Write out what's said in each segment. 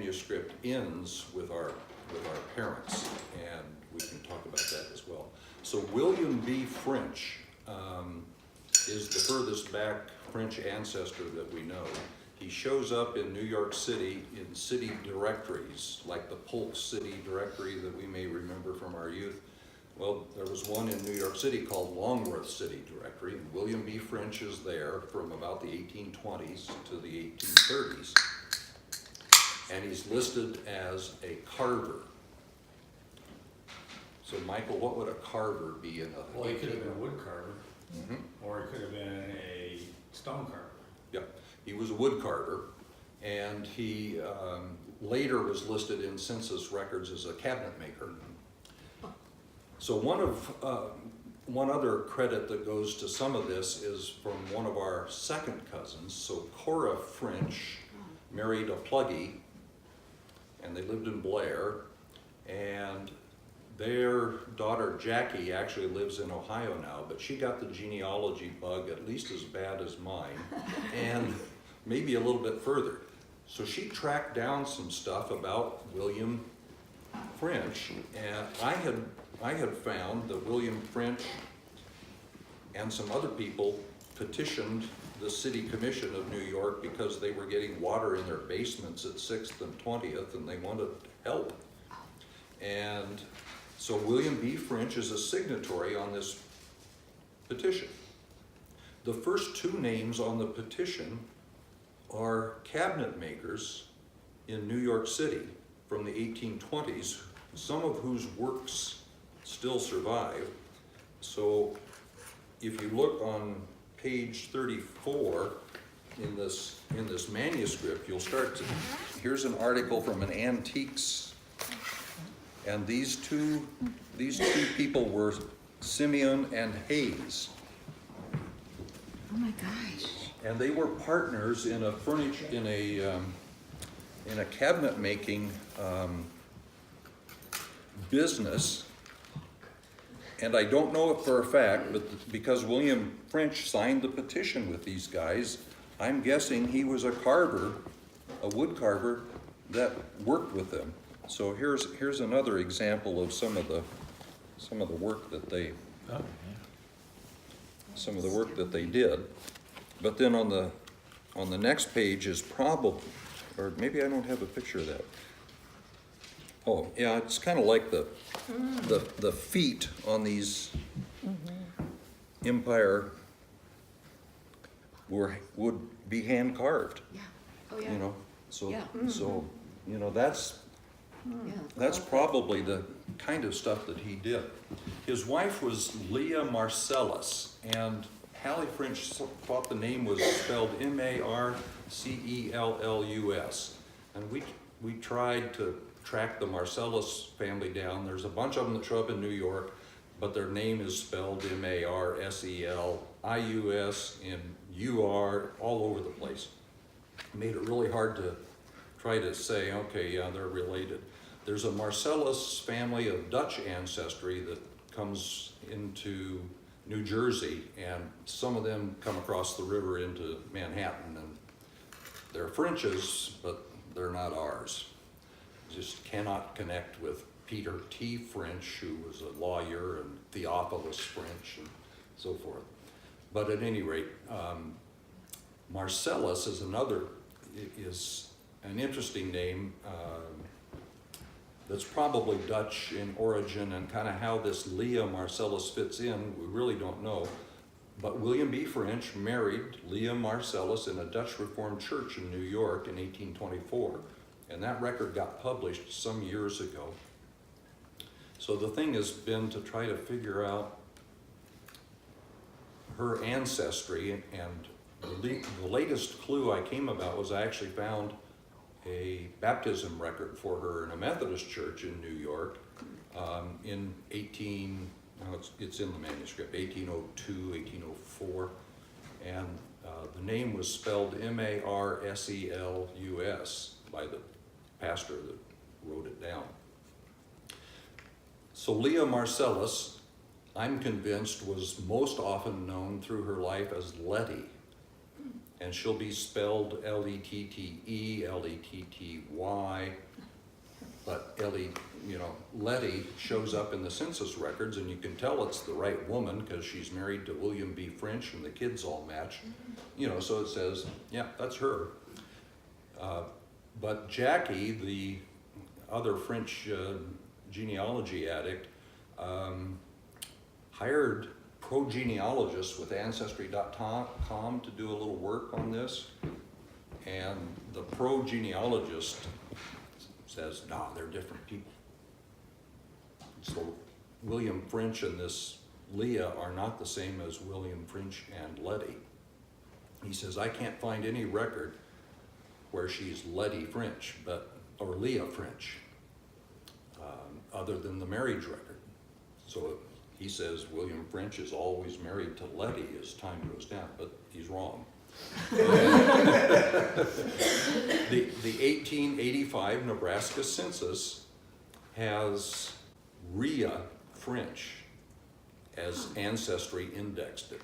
manuscript ends with our parents, and we can talk about that as well. So William B. French is the furthest back French ancestor that we know. He shows up in New York City in city directories, like the Polk City directory that we may remember from our youth. Well, there was one in New York City called Longworth City Directory, and William B. French is there from about the 1820s to the 1830s. And he's listed as a carver. So Michael, what would a carver be in a... Well, he could have been a wood carver, Mhm. or he could have been a stone carver. Yeah, he was a wood carver, and he later was listed in census records as a cabinet maker. So one other credit that goes to some of this is from one of our second cousins. So Cora French married a Pluggy, and they lived in Blair, and their daughter Jackie actually lives in Ohio now, but she got the genealogy bug at least as bad as mine, and maybe a little bit further. So she tracked down some stuff about William French, and I had found that William French and some other people petitioned the City Commission of New York because they were getting water in their basements at 6th and 20th, and they wanted help. And so William B. French is a signatory on this petition. The first two names on the petition are cabinet makers in New York City from the 1820s, some of whose works still survive. So if you look on page 34 in this manuscript, you'll start to, here's an article from an antiques, and these two people were Simeon and Hayes. Oh my gosh. And they were partners in a cabinet making business. And I don't know it for a fact, but because William French signed the petition with these guys, I'm guessing he was a carver, a wood carver that worked with them. So here's another example of some of the work that they did. But then on the next page is probably, or maybe I don't have a picture of that. Oh, yeah, it's kind of like the feet on these Empire would be hand carved. Yeah. Oh yeah. You know, so Yeah. so you know that's probably the kind of stuff that he did. His wife was Leah Marcellus, and Hallie French thought the name was spelled Marcellus, and we tried to track the Marcellus family down. There's a bunch of them that show up in New York, but their name is spelled Marselius and UR all over the place. It made it really hard to try to say, okay, yeah, they're related. There's a Marcellus family of Dutch ancestry that comes into New Jersey, and some of them come across the river into Manhattan, and they're Frenches, but they're not ours. Just cannot connect with Peter T. French, who was a lawyer, and Theophilus French, and so forth. But at any rate, Marcellus is an interesting name that's probably Dutch in origin, and kind of how this Leah Marcellus fits in, we really don't know. But William B. French married Leah Marcellus in a Dutch Reformed church in New York in 1824, and that record got published some years ago. So the thing has been to try to figure out her ancestry, and the latest clue I came about was I actually found a baptism record for her in a Methodist church in New York in it's in the manuscript, 1802, 1804, and the name was spelled Marcelus by the pastor that wrote it down. So Leah Marcellus, I'm convinced, was most often known through her life as Letty. and she'll be spelled L-E-T-T-E, L-E-T-T-Y, but Letty shows up in the census records, and you can tell it's the right woman because she's married to William B. French, and the kids all match. So it says, yeah, that's her. But Jackie, the other French genealogy addict, hired pro-genealogists with Ancestry.com to do a little work on this. And the pro-genealogist says, no, they're different people. So William French and this Leah are not the same as William French and Letty. He says, I can't find any record where she's Letty French, or Leah French, other than the marriage record. So he says William French is always married to Letty as time goes down, but he's wrong. The 1885 Nebraska census has Rhea French as Ancestry indexed it.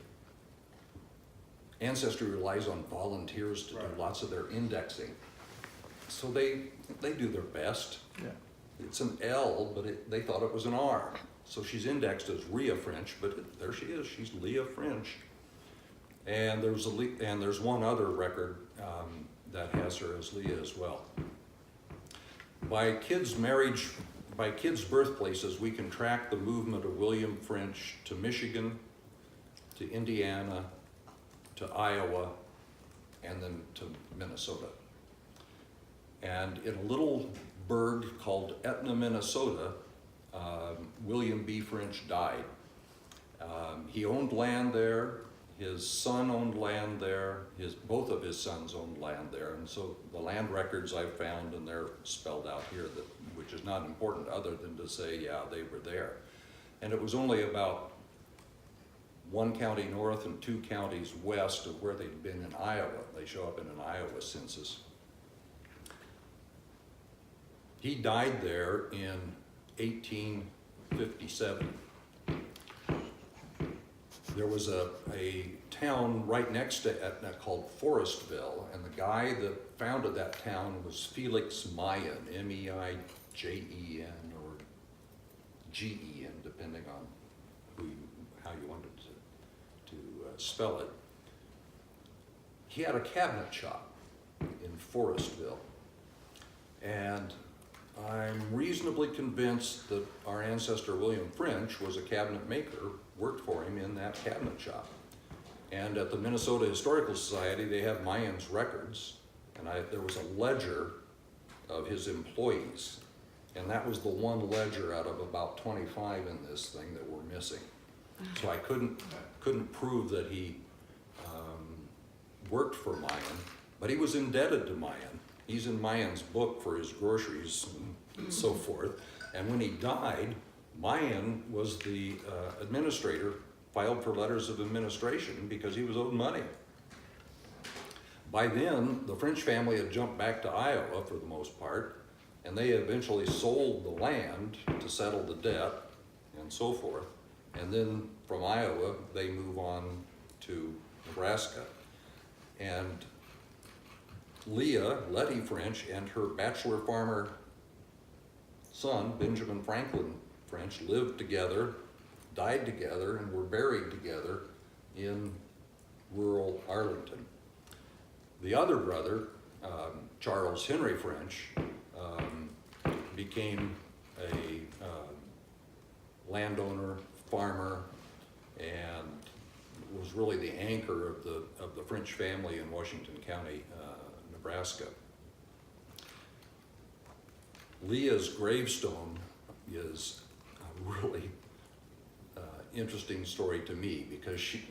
Ancestry relies on volunteers to do lots of their indexing. So they do their best. Yeah. It's an L, but they thought it was an R. So she's indexed as Rhea French, but there she is, she's Leah French. And there's one other record that has her as Leah as well. By kids' birthplaces, we can track the movement of William French to Michigan, to Indiana, to Iowa, and then to Minnesota. And in a little burg called Etna, Minnesota, William B. French died. He owned land there. His son owned land there. Both of his sons owned land there. And so the land records I've found, and they're spelled out here, which is not important other than to say, yeah, they were there. And it was only about 1 county north and 2 counties west of where they'd been in Iowa. They show up in an Iowa census. He died there in 1857. There was a town right next to Etna called Forestville, and the guy that founded that town was Felix Mayen, M-E-I-J-E-N or G-E-N, depending on how you wanted to spell it. He had a cabinet shop in Forestville, and I'm reasonably convinced that our ancestor William French was a cabinet maker, worked for him in that cabinet shop. And at the Minnesota Historical Society, they have Mayen's records, and there was a ledger of his employees, and that was the one ledger out of about 25 in this thing that were missing. So I couldn't prove that he worked for Mayen, but he was indebted to Mayen. He's in Mayen's book for his groceries and so forth. And when he died, Mayen was the administrator, filed for letters of administration because he was owed money. By then, the French family had jumped back to Iowa for the most part, and they eventually sold the land to settle the debt and so forth. And then from Iowa, they move on to Nebraska. And Leah, Letty French, and her bachelor farmer son, Benjamin Franklin French, lived together, died together, and were buried together in rural Arlington. The other brother, Charles Henry French, became a landowner, farmer, and was really the anchor of the French family in Washington County, Nebraska. Leah's gravestone is a really interesting story to me because she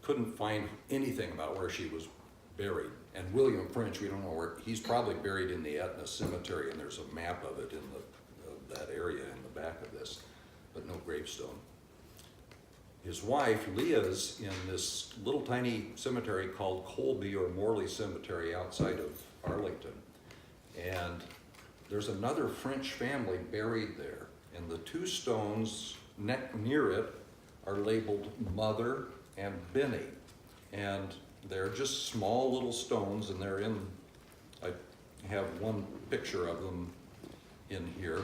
couldn't find anything about where she was buried. And William French, we don't know where, he's probably buried in the Etna Cemetery, and there's a map of it in that area in the back of this, but no gravestone. His wife, Leah's, in this little tiny cemetery called Colby or Morley Cemetery outside of Arlington. And there's another French family buried there, and the 2 stones near it are labeled Mother and Benny. And they're just small little stones, and they're in, I have one picture of them in here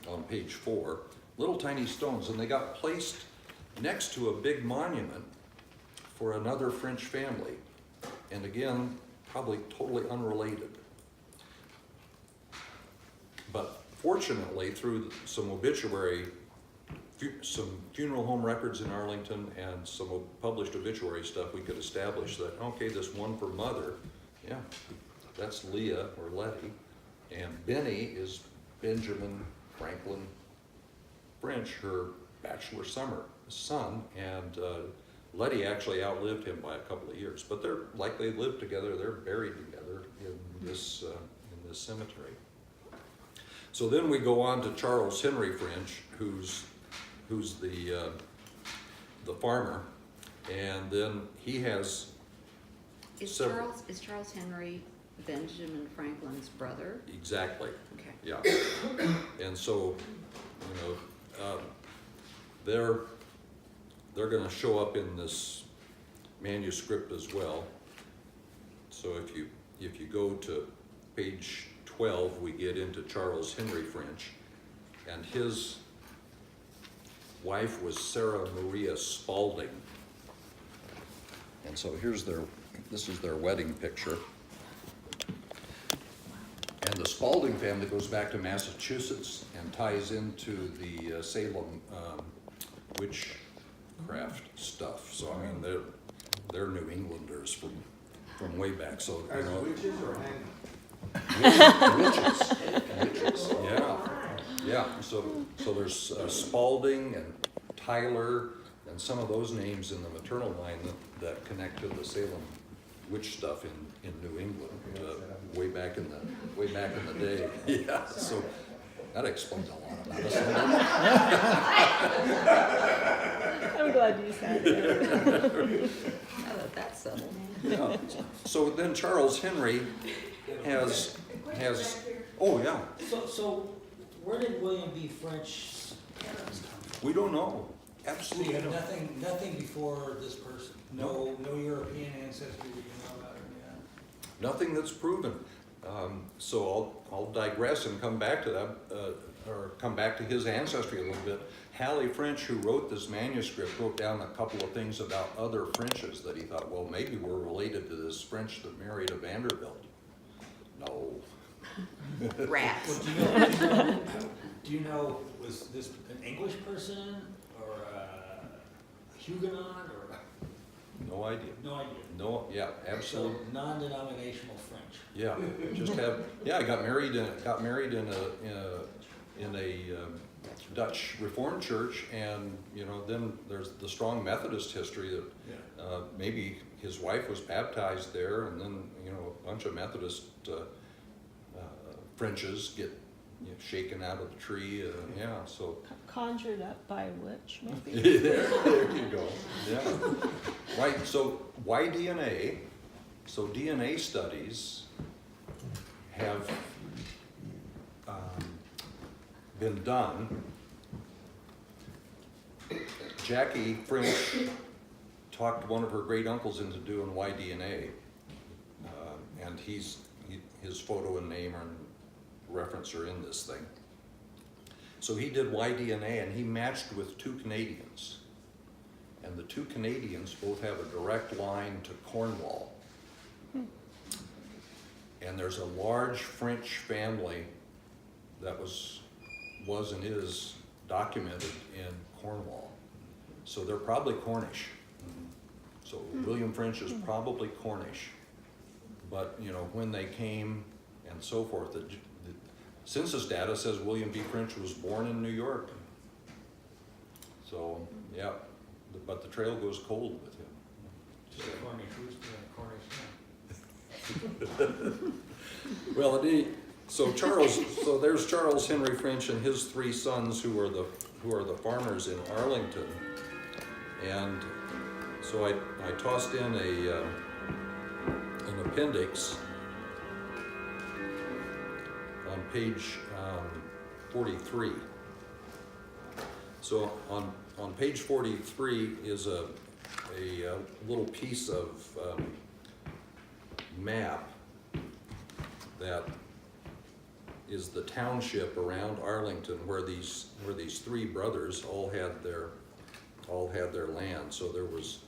on page 4. Little tiny stones, and they got placed next to a big monument for another French family. And again, probably totally unrelated. But fortunately, through some some funeral home records in Arlington and some published obituary stuff, we could establish that, okay, this one for mother, yeah, that's Leah or Letty, and Benny is Benjamin Franklin French, her bachelor son, and Letty actually outlived him by a couple of years, but they're like they lived together. They're buried together in this cemetery. So then we go on to Charles Henry French, who's the farmer, and then he has Is several. Charles Henry Benjamin Franklin's brother? Exactly. Okay. Yeah. And so, they're going to show up in this manuscript as well. So if you go to page 12, we get into Charles Henry French, and his wife was Sarah Maria Spalding. And so this is their wedding picture. And the Spalding family goes back to Massachusetts and ties into the Salem witchcraft stuff. So I mean, they're New Englanders from way back. So As witches or hangmen? witches, yeah. So there's Spalding and Tyler and some of those names in the maternal line that connect to the Salem witch stuff in New England, way back in the day. Yeah, so that explains a lot about us. I'm glad you said that. Now that that's settled. Yeah. So then Charles Henry has oh yeah, So where did William B. French's parents come from? we don't know. So you Absolutely have no. nothing before this person? No European ancestry we can know about, yeah? Nothing that's proven. So I'll digress and come back to that, or come back to his ancestry a little bit. Halley French, who wrote this manuscript, wrote down a couple of things about other Frenches that he thought, well, maybe we're related to this French that married a Vanderbilt. No. Rats. Well, do you know, was this an English person or a Huguenot or? No idea. No idea. No, yeah, So absolutely. non-denominational French. Yeah, I got married in a Dutch Reformed church, and then there's the strong Methodist history that Yeah. maybe his wife was baptized there, and then a bunch of Methodist Frenches get shaken out of the tree. Yeah, so Conjured up by a witch, maybe? there you go. Yeah, right. So why DNA? So DNA studies have been done. Jackie French talked one of her great uncles into doing Y-DNA, and his photo and name and reference are in this thing. So he did Y-DNA, and he matched with 2 Canadians, and the 2 Canadians both have a direct line to Cornwall. And there's a large French family that was and is documented in Cornwall. So they're probably Cornish. So William French is probably Cornish. But when they came and so forth, the census data says William B. French was born in New York. So yeah, but the trail goes cold with him. Just a Cornish rooster and a Cornish hen. Well, so there's Charles Henry French and his 3 sons who are the farmers in Arlington, and so I tossed in an appendix on page 43. So on page 43 is a little piece of map that is the township around Arlington where these three brothers all had their land. So there was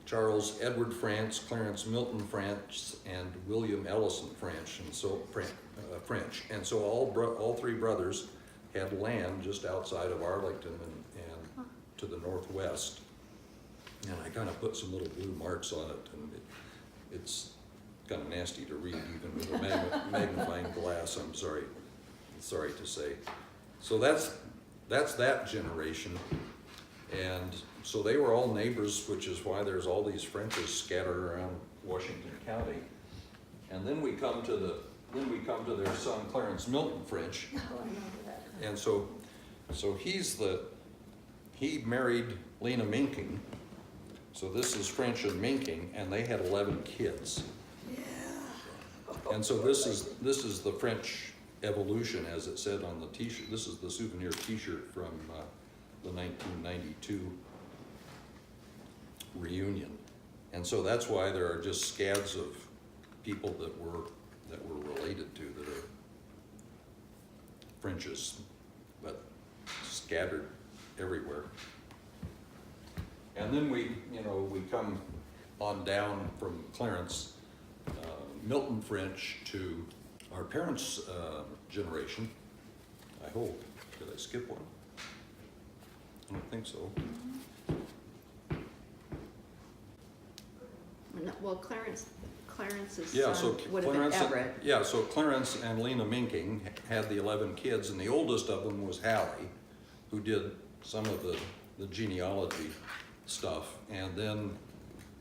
Charles Edward French, Clarence Milton French, and William Ellison French, and so French. And so all three brothers had land just outside of Arlington and to the northwest. And I kind of put some little blue marks on it, and it's kind of nasty to read even with a magnifying glass, I'm sorry to say. So that's that generation. And so they were all neighbors, which is why there's all these Frenches scattered around Washington County. And then we come to their son Clarence Milton French. Oh, I know that. And so he married Lena Minking. So this is French and Minking, and they had 11 kids. And so this is the French evolution, as it said on the T-shirt. This is the souvenir T-shirt from the 1992 reunion. And so that's why there are just scads of people that were related to that are Frenches, but scattered everywhere. And then we come on down from Clarence Milton French to our parents' generation, I hope. Did I skip one? I don't think so. No, well, Clarence's Yeah, so son would have been Clarence, Everett. yeah, so Clarence and Lena Minking had the 11 kids, and the oldest of them was Hallie, who did some of the genealogy stuff. And then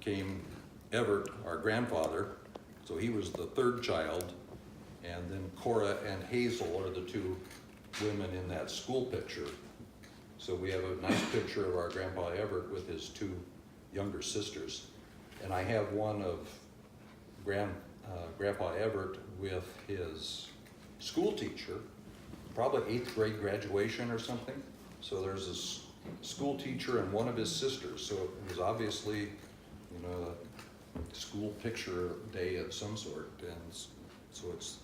came Everett, our grandfather, so he was the third child. And then Cora and Hazel are the two women in that school picture. So we have a nice picture of our Grandpa Everett with his two younger sisters. And I have one of Grandpa Everett with his school teacher, probably 8th grade graduation or something. So there's this school teacher and one of his sisters. So it was obviously, a school picture day of some sort. And so it's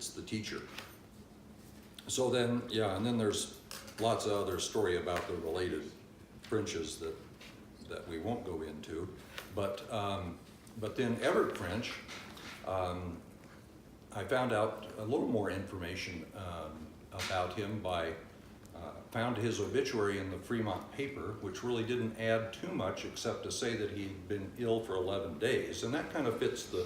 the teacher. So then, yeah, and then there's lots of other story about the related Frenches that we won't go into. But then Everett French, I found out a little more information about him by found his obituary in the Fremont paper, which really didn't add too much except to say that he'd been ill for 11 days, and that kind of fits the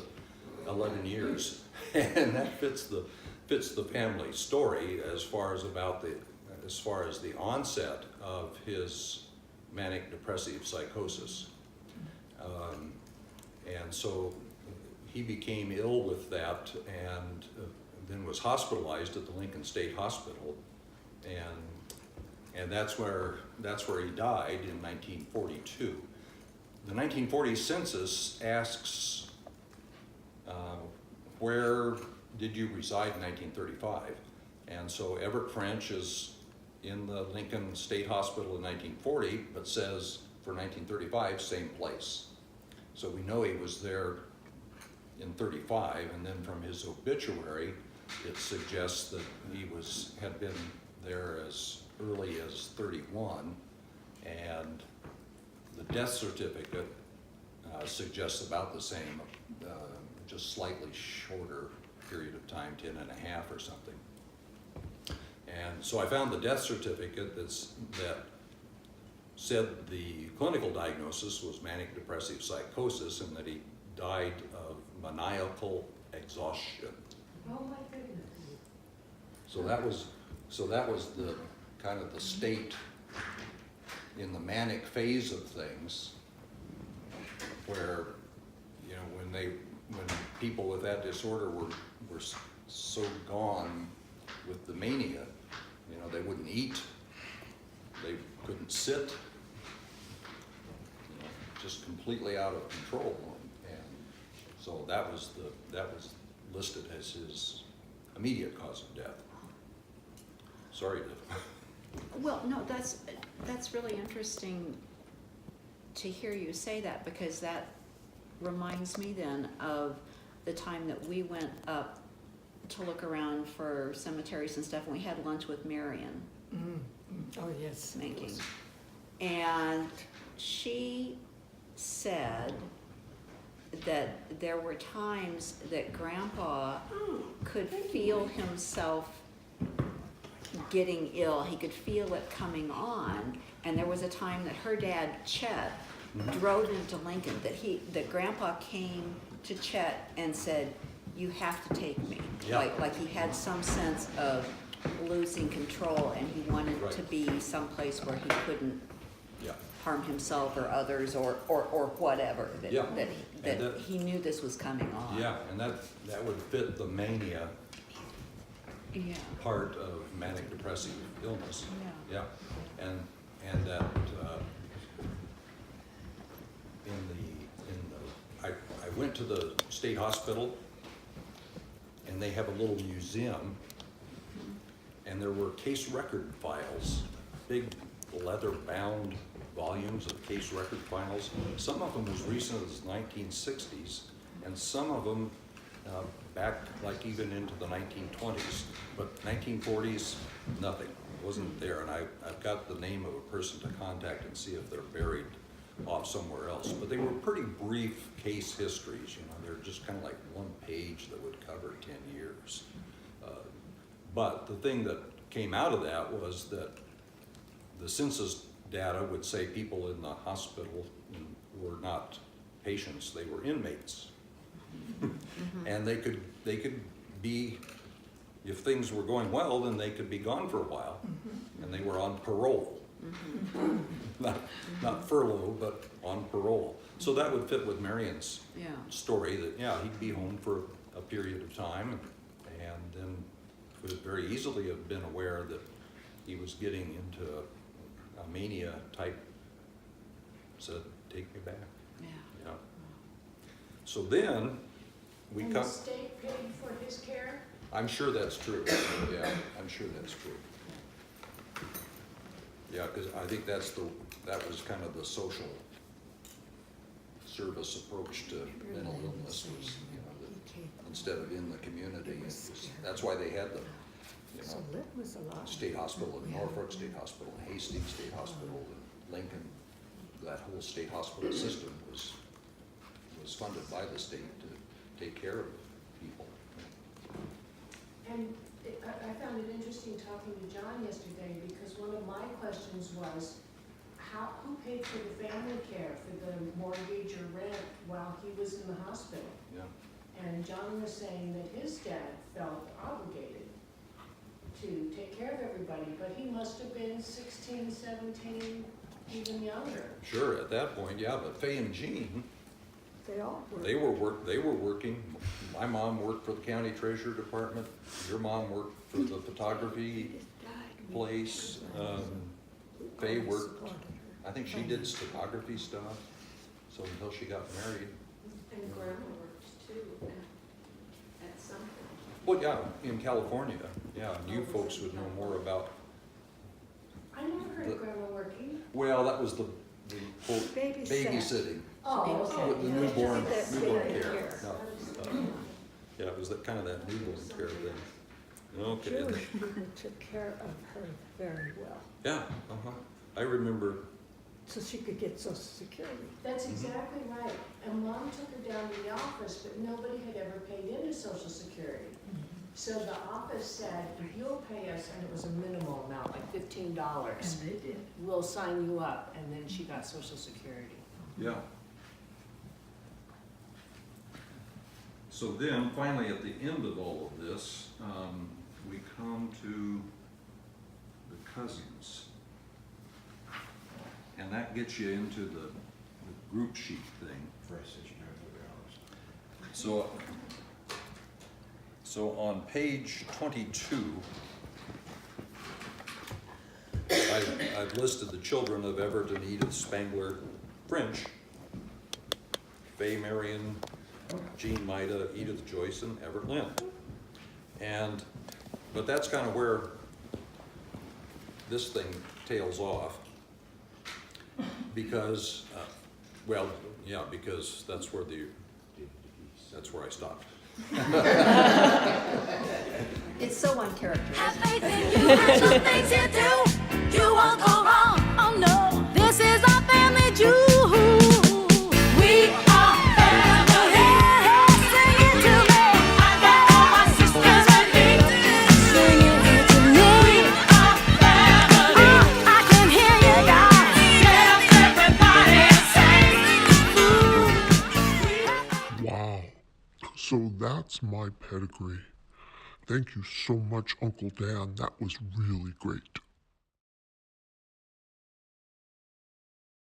11 years, and that fits the family story as far as the onset of his manic depressive psychosis. And so he became ill with that, and then was hospitalized at the Lincoln State Hospital, and that's where he died in 1942. The 1940 census asks, where did you reside in 1935? And so Everett French is in the Lincoln State Hospital in 1940, but says for 1935, same place. So we know he was there in 35, and then from his obituary, it suggests that he had been there as early as 31, and the death certificate suggests about the same, just slightly shorter period of time, 10 and a half or something. And so I found the death certificate that said the clinical diagnosis was manic depressive psychosis, and that he died of maniacal exhaustion. Oh my goodness. So that was the kind of the state in the manic phase of things, where when people with that disorder were so gone with the mania, they wouldn't eat, they couldn't sit, just completely out of control. And so that was listed as his immediate cause of death. Sorry to. Well, no, that's really interesting to hear you say that, because that reminds me then of the time that we went up to look around for cemeteries and stuff, and we had lunch with Marion Oh, yes. Making. And she said that there were times that Grandpa could feel himself getting ill. He could feel it coming on. And there was a time that her dad, Chet, drove into Lincoln, that Grandpa came to Chet and said, "You have to take me." Yeah. Like he had some sense of losing control, and he wanted to Right. be someplace where he couldn't Yeah. harm himself or others or whatever, Yeah. that And he knew this was coming on. Yeah, and that would fit the mania Yeah. part of manic depressive illness. Yeah. Yeah, and that, I went to the state hospital, and they have a little museum, and there were case record files, big leather-bound volumes of case record files. Some of them as recent as 1960s, and some of them back like even into the 1920s. But 1940s, nothing, wasn't there. And I've got the name of a person to contact and see if they're buried off somewhere else. But they were pretty brief case histories, you know, they're just kind of like one page that would cover 10 years. But the thing that came out of that was that the census data would say people in the hospital were not patients, they were inmates. And they could be, if things were going well, then they could be gone for a while, and they were on parole. Not furlough, but on parole. So that would fit with Marion's Yeah. story, that, yeah, he'd be home for a period of time, and then could very easily have been aware that he was getting into a mania type, said, "Take me back." Yeah. Yeah. So then, we And come, the state paid for his care? I'm sure that's true, yeah, I'm sure that's true. Yeah, because I think that was kind of the social service approach to mental illness was, you know, that instead of in the community, it was, that's why they had the, you So know, Lit was a lot. State Hospital in Norfolk, State Hospital in Hastings, State Hospital in Lincoln. That whole state hospital system was funded by the state to take care of people. And I found it interesting talking to John yesterday, because one of my questions was, who paid for the family care, for the mortgage or rent while he was in the hospital? Yeah. And John was saying that his dad felt obligated to take care of everybody, but he must have been 16, 17, even younger. Sure, at that point, yeah, but Fay and Jean, They all were. they were working. My mom worked for the county treasurer department. Your mom worked for the photography place. Fay worked, I think she did stenography stuff, so until she got married. And Grandma worked too at some point. Well, yeah, in California, yeah, and you folks would know more about, I never heard of Grandma working. well, that was the quote, Babysat. babysitting. Oh, Okay. With the Yeah. newborn That's care. care. No, yeah, it was that kind of that newborn care thing. Okay. Jewish people took care of her very well, Yeah, I remember, so she could get Social Security. that's exactly right. And Mom took her down to the office, but nobody had ever paid into Social Security. So the office said, if you'll pay us, and it was a minimal amount, like $15, And they did. we'll sign you up. And then she got Social Security. yeah. So then, finally, at the end of all of this, we come to the cousins. And that gets you into the group sheet thing. So on page 22, I've listed the children of Everett, Edith Spangler French, Fay Marion, Jean Maida, Edith Joyce, and Everett Lynn. But that's kind of where this thing tails off, because Well, yeah, because that's where I stopped. It's so uncharacteristic. Have faith in you and the things you do. You won't go wrong. Oh no, this is our family jewel. We are family. Sing it to me. I got all my sisters with me. Sing it to me. We are family. I can hear you guys. Get up, everybody, and sing. Wow. So that's my pedigree. Thank you so much, Uncle Dan. That was really great.